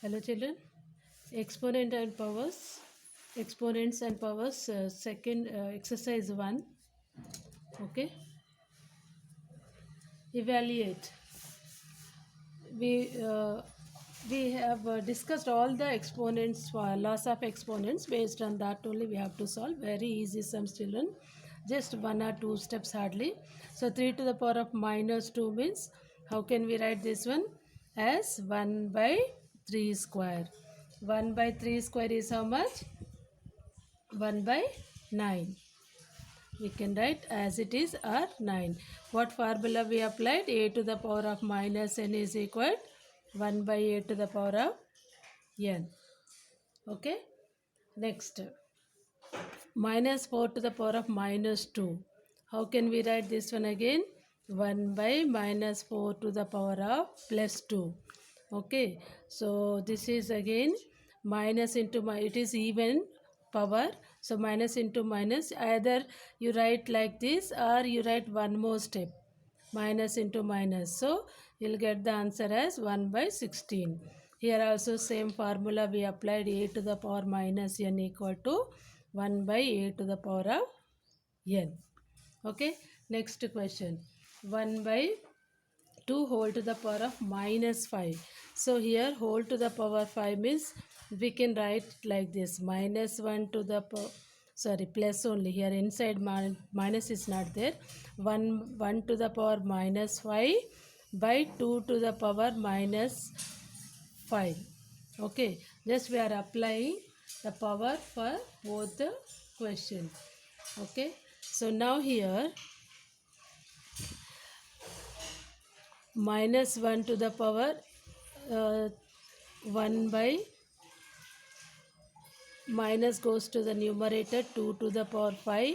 Hello children, exponent and powers, exponents and powers, second exercise 1. Okay, evaluate. We uh, we have discussed all the exponents for loss of exponents. Based on that only we have to solve very easy sums, children, just one or two steps hardly. So 3 to the power of minus 2 means, how can we write this one? As 1 by 3 square. 1 by 3 square is how much? 1 by 9. We can write as it is, or 9. What formula we applied? A to the power of minus n is equal 1 by a to the power of n. Okay. Next, minus 4 to the power of minus 2. How can we write this one again? 1 by minus 4 to the power of plus 2. Okay, so this is again minus into it is even power, so minus into minus, either you write like this or you write one more step, minus into minus, so you'll get the answer as 1 by 16. Here also same formula we applied, a to the power minus n equal to 1 by a to the power of n. Okay, next question, 1 by 2 whole to the power of minus 5. So here whole to the power 5 means we can write like this, minus 1 to the power, sorry, plus only, here inside minus is not there, 1 to the power minus 5 by 2 to the power minus 5. Okay, just we are applying the power for both the question. Okay, so now here minus 1 to the power 1 by minus goes to the numerator, 2 to the power 5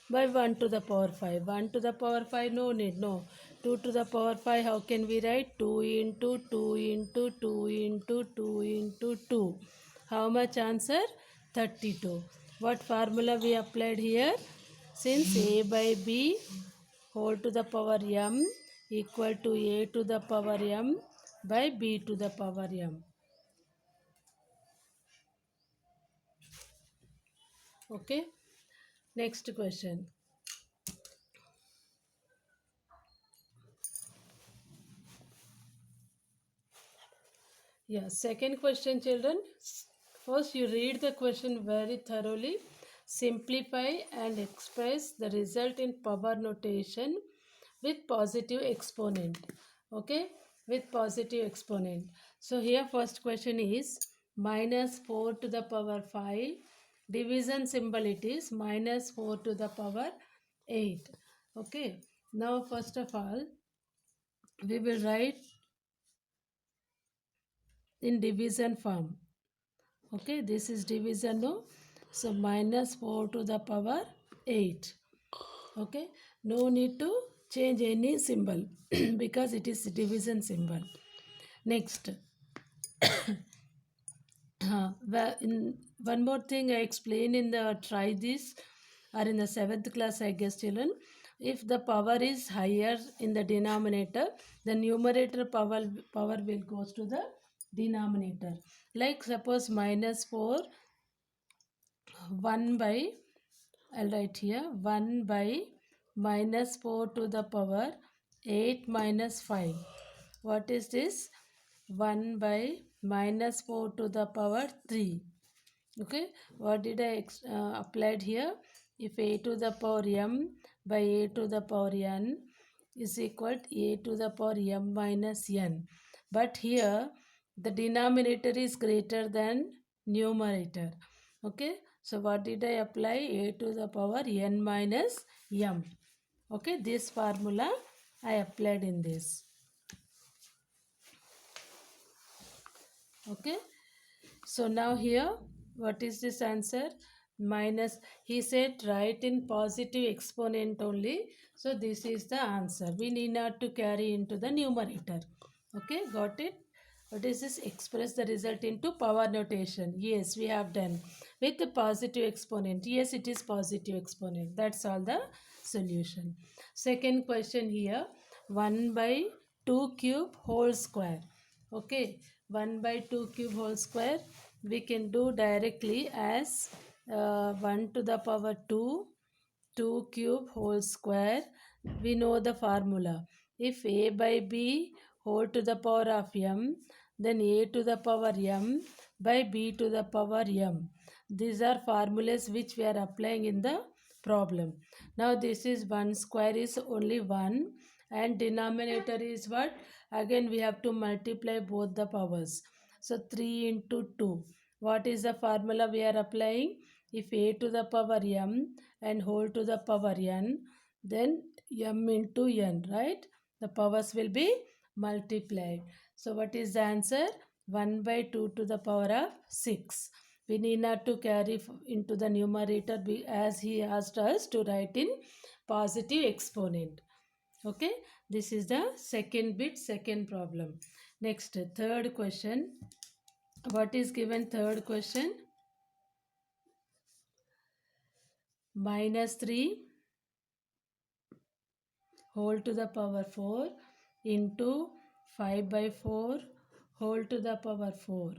by 1 to the power 5. 1 to the power 5, no need, no. 2 to the power 5, how can we write? 2 into 2 into 2 into 2 into 2. How much answer? 32. What formula we applied here? Since a by b whole to the power m equal to a to the power m by b to the power m. Okay, next question. Yeah, second question, children. First, you read the question very thoroughly, simplify and express the result in power notation with positive exponent. Okay, with positive exponent. So here first question is minus 4 to the power 5. Division symbol it is minus 4 to the power 8. Okay, now first of all, we will write in division form. Okay, this is division, no? So minus 4 to the power 8. Okay, no need to change any symbol because it is division symbol. Next, one more thing I explain in the try this, or in the 7th class, I guess, children. If the power is higher in the denominator, the numerator power will goes to the denominator. Like suppose minus 4, 1 by, I'll write here, 1 by minus 4 to the power 8 minus 5. What is this? 1 by minus 4 to the power 3. Okay, what did I applied here? If a to the power m by a to the power n is equal to a to the power m minus n. But here the denominator is greater than numerator. Okay, so what did I apply? A to the power n minus m. Okay, this formula I applied in this. Okay, so now here what is this answer? Minus, he said write in positive exponent only, so this is the answer. We need not to carry into the numerator. Okay, got it? What is this? Express the result into power notation. Yes, we have done with the positive exponent. Yes, it is positive exponent. That's all the solution. Second question here, 1 by 2 cube whole square. Okay, 1 by 2 cube whole square we can do directly as 1 to the power 2 2 cube whole square. We know the formula. If a by b whole to the power of m, then a to the power m by b to the power m. These are formulas which we are applying in the problem. Now this is 1 square is only 1 and denominator is what? Again we have to multiply both the powers. So 3 into 2. What is the formula we are applying? If a to the power m and whole to the power n, then m into n, right? The powers will be multiplied. So what is the answer? 1 by 2 to the power of 6. We need not to carry into the numerator as he asked us to write in positive exponent. Okay, this is the second bit, second problem. Next, third question. What is given third question? Minus 3 whole to the power 4 into 5 by 4 whole to the power 4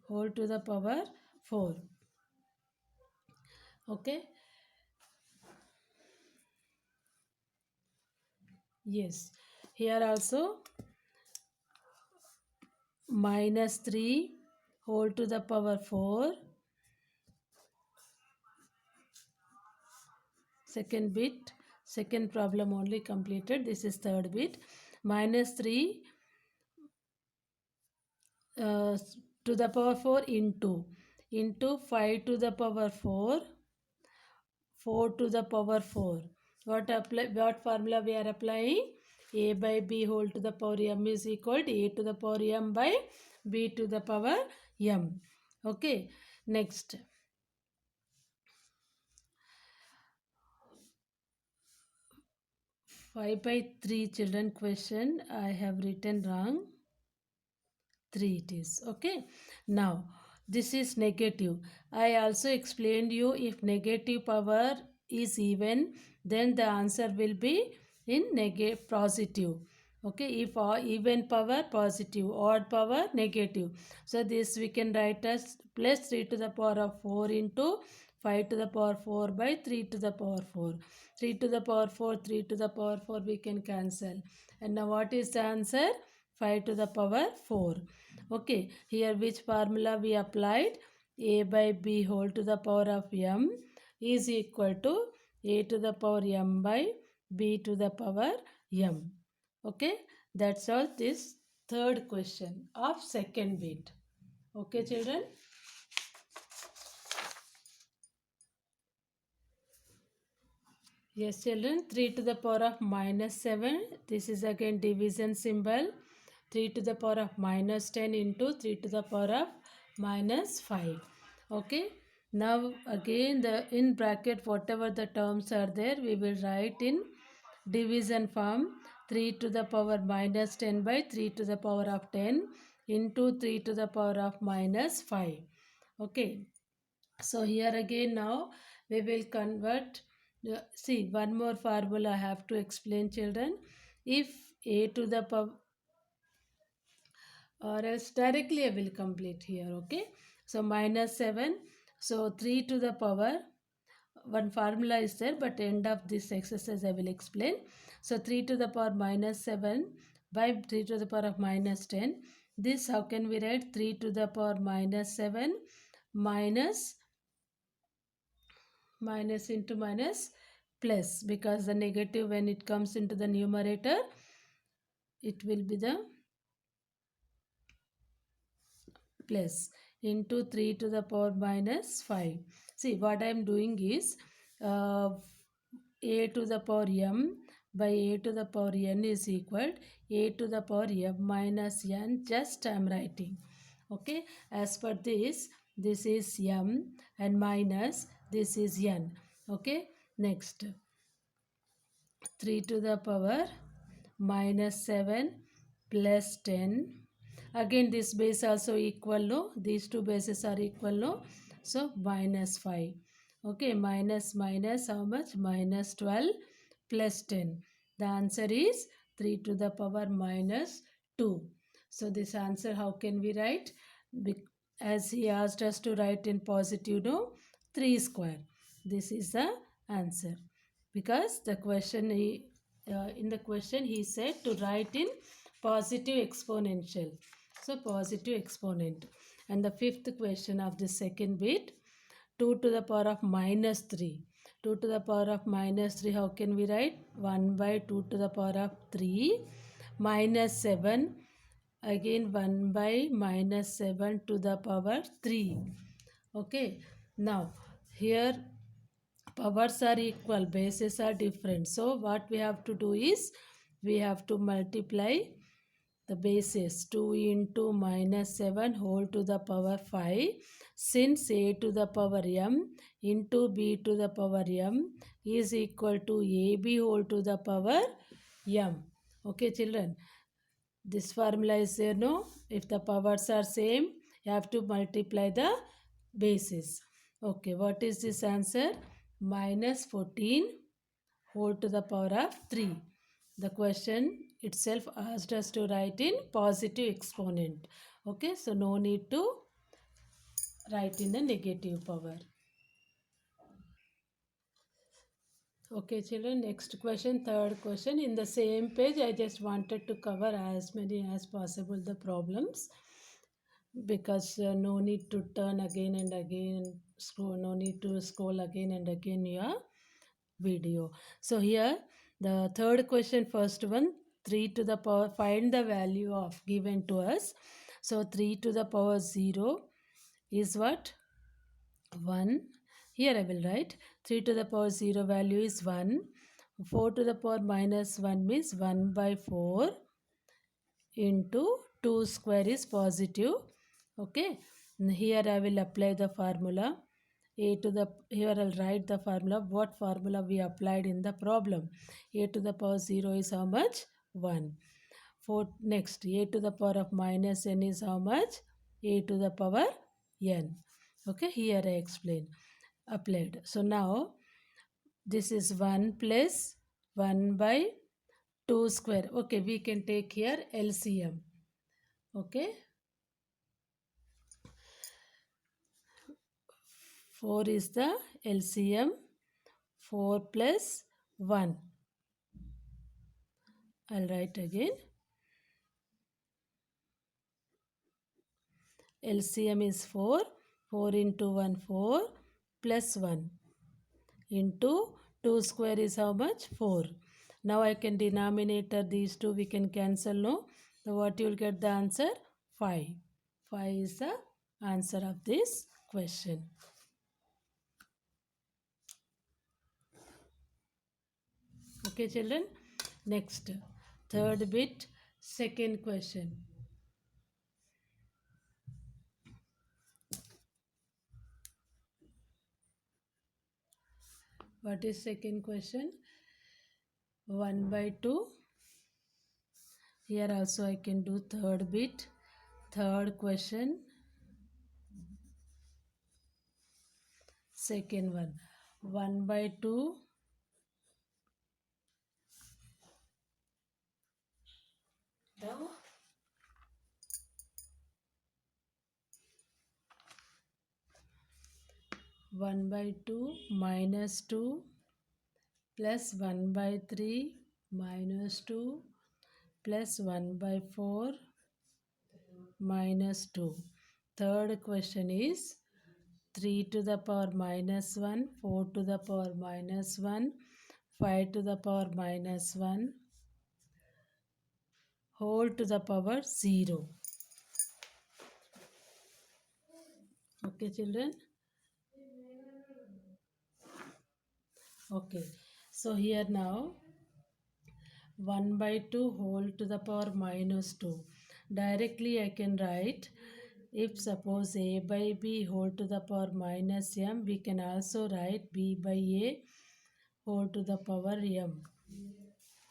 whole to the power 4. Okay, yes, here also minus 3 whole to the power 4. Second bit, second problem only completed. This is third bit. Minus 3 to the power 4 into 5 to the power 4 4 to the power 4. What formula we are applying? A by b whole to the power m is equal to a to the power m by b to the power m. Okay, next. 5 by 3 children question I have written wrong. 3 it is. Okay, now this is negative. I also explained you if negative power is even, then the answer will be in negative positive. Okay, if even power positive, odd power negative. So this we can write as plus 3 to the power of 4 into 5 to the power 4 by 3 to the power 4. 3 to the power 4, 3 to the power 4 we can cancel. And now what is the answer? 5 to the power 4. Okay, here which formula we applied? A by b whole to the power of m is equal to a to the power m by b to the power m. Okay, that's all this third question of second bit. Okay, children. Yes, children, 3 to the power of minus 7. This is again division symbol. 3 to the power of minus 10 into 3 to the power of minus 5. Okay. Now again the in bracket whatever the terms are there we will write in division form. 3 to the power minus 10 by 3 to the power of 10 into 3 to the power of minus 5. Okay. So here again now we will convert. See, one more formula I have to explain, children. If a to the power, or else directly I will complete here. Okay, so minus 7. So 3 to the power, one formula is there, but end of this exercise I will explain. So 3 to the power minus 7 by 3 to the power of minus 10. This how can we write? 3 to the power minus 7 minus into minus plus, because the negative when it comes into the numerator it will be the plus into 3 to the power minus 5. See what I am doing is a to the power m by a to the power n is equal a to the power m minus n, just I am writing. Okay, as per this is m and minus this is n. Okay, next 3 to the power minus 7 plus 10. Again this base also equal, no? These two bases are equal, no? So minus 5. Okay, minus how much? Minus 12 plus 10. The answer is 3 to the power minus 2. So this answer, how can we write? As he asked us to write in positive, no, 3 square. This is the answer. Because the question, in the question he said to write in positive exponential. So positive exponent. And the fifth question of the second bit, 2 to the power of minus 3. 2 to the power of minus 3, how can we write? 1 by 2 to the power of 3 minus 7. Again 1 by minus 7 to the power 3. Okay. Now here powers are equal, bases are different. So what we have to do is we have to multiply the bases. 2 into minus 7 whole to the power 5, since a to the power m into b to the power m is equal to ab whole to the power m. Okay children, this formula is there, no? If the powers are same, you have to multiply the bases. Okay, what is this answer? Minus 14 whole to the power of 3. The question itself asked us to write in positive exponent. Okay, so no need to write in the negative power. Okay children, next question, third question. In the same page, I just wanted to cover as many as possible the problems, because no need to turn again and again, scroll, no need to scroll again and again your video. So here the third question, first one, 3 to the power, find the value of given to us. So 3 to the power 0 is what? 1. Here I will write 3 to the power 0 value is 1. 4 to the power minus 1 means 1 by 4 into 2 square is positive. Okay. Here I will apply the formula. A to the, here I'll write the formula. What formula we applied in the problem? A to the power 0 is how much? 1. For next, a to the power of minus n is how much? A to the power n. Okay, here I explain. Applied. So now this is 1 plus 1 by 2 square. Okay, we can take here LCM. Okay. 4 is the LCM. 4 plus 1. I'll write again. LCM is 4. 4 into 1, 4 plus 1 into 2 square is how much? 4. Now I can denominator these two, we can cancel, no? So what you will get the answer? 5. 5 is the answer of this question. Okay children, next third bit, second question. What is second question? 1 by 2. Here also I can do third bit. Third question. Second one. 1 by 2. Now 1 by 2 minus 2 plus 1 by 3 minus 2 plus 1 by 4 minus 2. Third question is 3 to the power minus 1, 4 to the power minus 1, 5 to the power minus 1, whole to the power 0. Okay children? Okay. So here now 1 by 2 whole to the power minus 2. Directly I can write, if suppose a by b whole to the power minus m, we can also write b by a whole to the power m.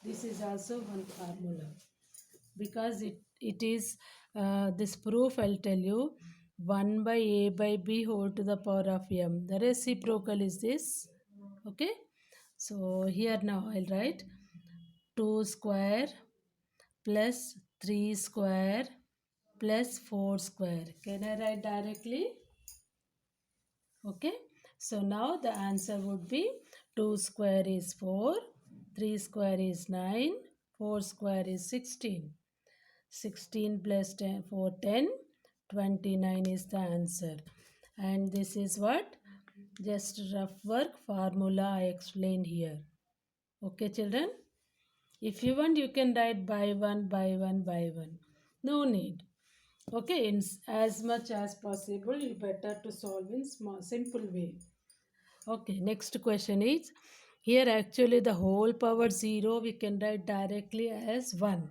This is also one formula. Because it is this proof, I'll tell you, 1 by a by b whole to the power of m. The reciprocal is this. Okay. So here now I'll write 2 square plus 3 square plus 4 square. Can I write directly? Okay. So now the answer would be 2 square is 4, 3 square is 9, 4 square is 16. 16 plus 10, 4, 10, 29 is the answer. And this is what? Just rough work formula I explained here. Okay, children? If you want, you can write by one, by one, by one. No need. Okay, in as much as possible, you better to solve in small, simple way. Okay, next question is, here actually the whole power 0 we can write directly as 1.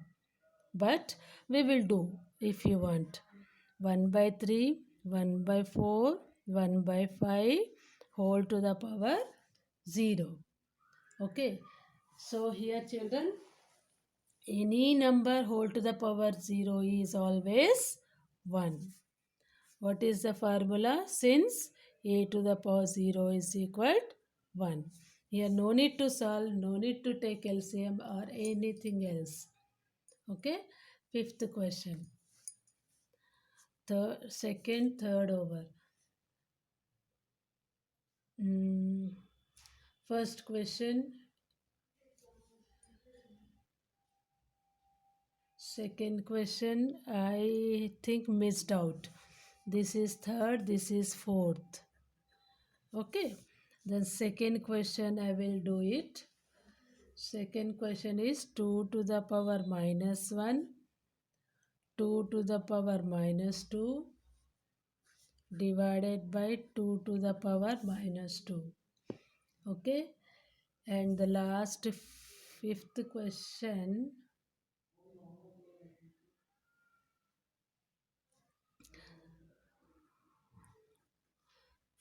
But we will do if you want. 1 by 3, 1 by 4, 1 by 5 whole to the power 0. Okay, so here children, any number whole to the power 0 is always 1. What is the formula? Since a to the power 0 is equal to 1. Here no need to solve, no need to take LCM or anything else. Okay. Fifth question. Third over. Mm, First question. Second question, I think missed out. This is third, this is fourth. Okay. Then second question, I will do it. Second question is 2 to the power minus 1, 2 to the power minus 2 divided by 2 to the power minus 2. Okay. And the last fifth question,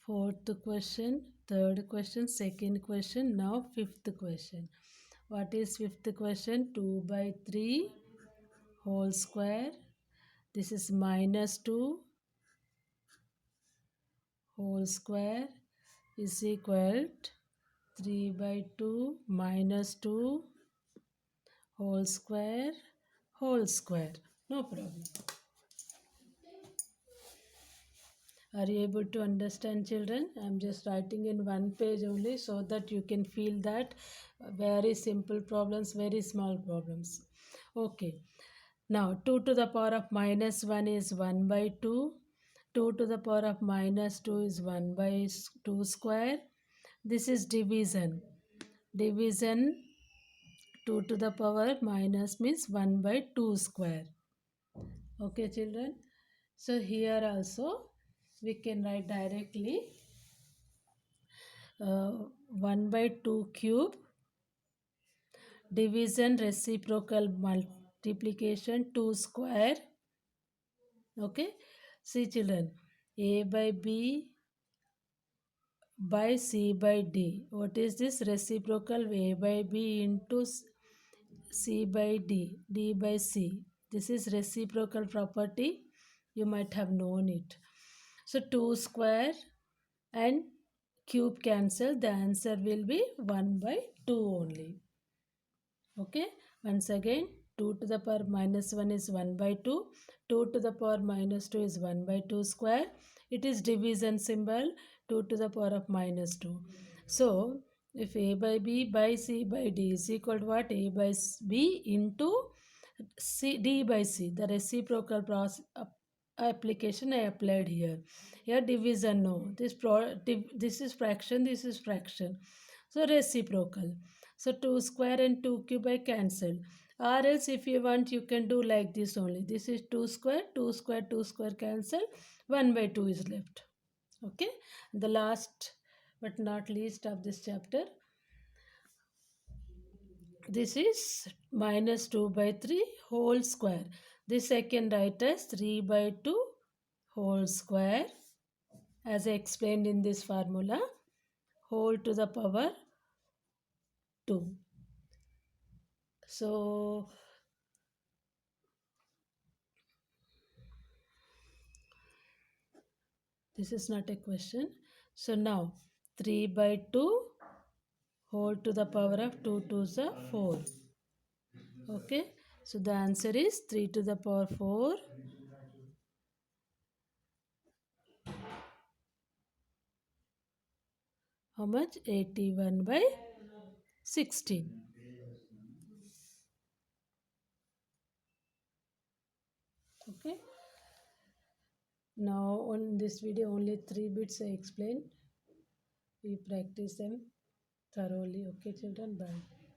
fourth question, third question, second question, now fifth question. What is fifth question? 2 by 3 whole square. This is minus 2 whole square is equal to 3 by 2 minus 2 whole square. No problem. Are you able to understand, children? I'm just writing in one page only so that you can feel that very simple problems, very small problems. Okay. Now 2 to the power of minus 1 is 1 by 2. 2 to the power of minus 2 is 1 by 2 square. This is division. Division 2 to the power minus means 1 by 2 square. Okay, children. So here also we can write directly 1 by 2 cube division reciprocal multiplication 2 square. Okay. See children, a by b by c by d. What is this? Reciprocal a by b into c by d, d by c. This is reciprocal property. You might have known it. So 2 square and cube cancel. The answer will be 1 by 2 only. Okay. Once again, 2 to the power minus 1 is 1 by 2. 2 to the power minus 2 is 1 by 2 square. It is division symbol. 2 to the power of minus 2. So, if a by b by c by d is equal to what? A by b into d by c. The reciprocal application I applied here. Here division no. This is fraction. This is fraction. So reciprocal. So 2 square and 2 cube I cancel. Or else if you want you can do like this only. This is 2 square, 2 square, 2 square cancel. 1 by 2 is left. Okay. The last but not least of this chapter. This is minus 2 by 3 whole square. This I can write as 3 by 2 whole square as I explained in this formula, whole to the power 2. So this is not a question. So now 3 by 2 whole to the power of 2 to the 4. Okay. So the answer is 3 to the power 4 how much? 81 by 16. Okay. Now on this video only 3 bits I explained. We practice them thoroughly. Okay children, bye.